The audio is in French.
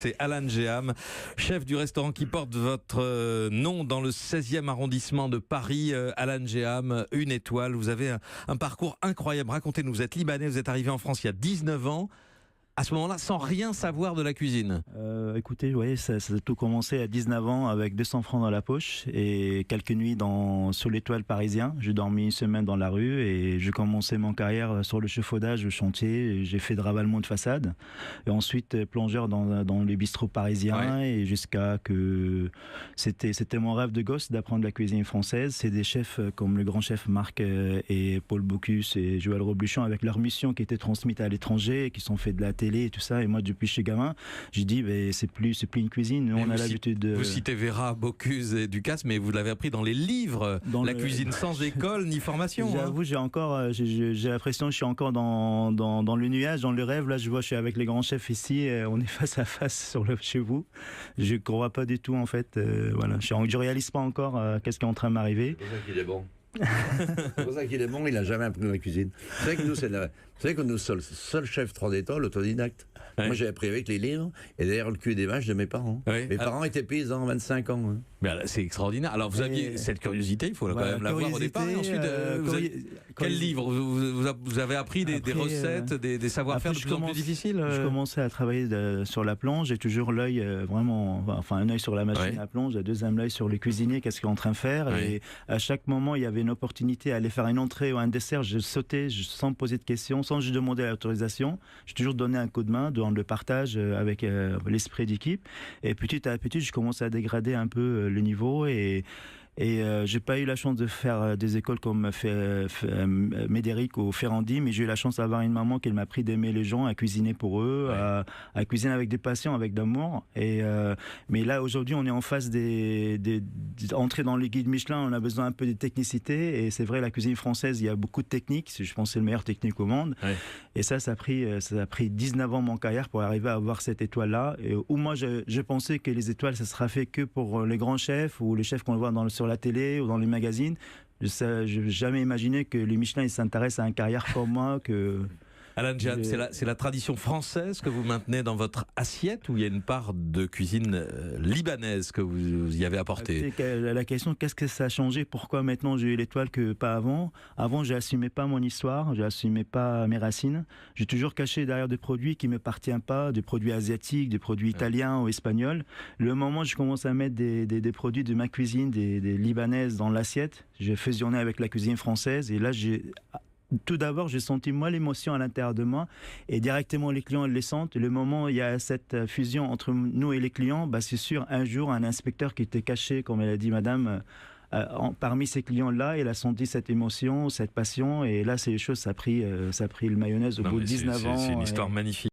C'est Alan Géham, chef du restaurant qui porte votre nom dans le 16e arrondissement de Paris. Alan Géham, une étoile. Vous avez un parcours incroyable. Racontez-nous, vous êtes libanais, vous êtes arrivé en France il y a 19 ans. À ce moment-là, sans rien savoir de la cuisine. Écoutez, ouais, ça a tout commencé à 19 ans avec 200 francs dans la poche et quelques nuits sous l'étoile parisien. J'ai dormi une semaine dans la rue et j'ai commencé mon carrière sur le chauffaudage, le chantier. J'ai fait de ravalement de façade et ensuite plongeur dans les bistrots parisiens, ouais. Et jusqu'à que c'était mon rêve de gosse d'apprendre la cuisine française. C'est des chefs comme le grand chef Marc et Paul Bocuse et Joël Robuchon avec leur mission qui était transmise à l'étranger et qui sont fait de la télé et tout ça. Et moi, depuis chez gamin, j'ai dit, c'est plus une cuisine. Nous, on a l'habitude de... Vous citez Vera, Bocuse et Ducasse, mais vous l'avez appris dans les livres. Cuisine sans école ni formation. J'avoue, j'ai l'impression que je suis encore dans le nuage, dans le rêve. Là, je vois, je suis avec les grands chefs ici. On est face à face chez vous. Je ne crois pas du tout, en fait. Voilà. Je ne réalise pas encore qu'est-ce qui est en train de m'arriver. C'est pour ça qu'il est bon. C'est pour ça qu'il est bon, il n'a jamais appris dans la cuisine. Vous savez que nous sommes le seul chef 3 étoiles autodidacte. Ouais. Moi, j'ai appris avec les livres et derrière le cul des vaches de mes parents. Ouais. Mes parents étaient paysans, 25 ans. Hein. Mais c'est extraordinaire. Alors, vous aviez cette curiosité, il faut quand même l'avoir au départ. Et ensuite, quel livre vous avez appris des recettes, des savoir-faire de plus en plus difficiles Je commençais à travailler sur la plonge. J'ai toujours l'œil un œil sur la machine à plonge, un deuxième œil sur le cuisinier, qu'est-ce qu'il est en train de faire. Ouais. Et à chaque moment, il y avait une opportunité à aller faire une entrée ou un dessert. Je sautais sans poser de questions, sans juste demander l'autorisation. J'ai toujours donné un coup de main dans le partage avec l'esprit d'équipe. Et petit à petit, je commençais à dégrader un peu le niveau et j'ai pas eu la chance de faire des écoles comme Médéric ou Ferrandi, mais j'ai eu la chance d'avoir une maman qui m'a appris d'aimer les gens, à cuisiner pour eux, à cuisiner avec des passions, avec d'amour. Mais là, aujourd'hui, on est en phase d'entrer dans les guides Michelin, on a besoin un peu de technicité. Et c'est vrai, la cuisine française, il y a beaucoup de techniques. Je pense que c'est le meilleur technique au monde. Ouais. Et ça a pris 19 ans mon carrière pour arriver à avoir cette étoile-là. Et où moi, je pensais que les étoiles, ça sera fait que pour les grands chefs ou les chefs qu'on voit sur la télé ou dans les magazines. Je n'ai jamais imaginé que les Michelin s'intéressent à une carrière comme moi. Alan Géham, c'est la tradition française que vous maintenez dans votre assiette ou il y a une part de cuisine libanaise que vous y avez apportée? La question, qu'est-ce que ça a changé? Pourquoi maintenant j'ai eu l'étoile que pas avant? Avant, je n'assumais pas mon histoire, je n'assumais pas mes racines. J'ai toujours caché derrière des produits qui ne m'appartiennent pas, des produits asiatiques, des produits italiens ou espagnols. Le moment où je commence à mettre des produits de ma cuisine, des libanaises dans l'assiette, j'ai fusionné avec la cuisine française et là, tout d'abord, j'ai senti moi l'émotion à l'intérieur de moi et directement les clients les sentent. Le moment où il y a cette fusion entre nous et les clients, c'est sûr, un jour, un inspecteur qui était caché, comme elle a dit madame, parmi ces clients-là, il a senti cette émotion, cette passion et là, c'est les choses, ça a pris le mayonnaise au bout de 19 ans. C'est une histoire magnifique.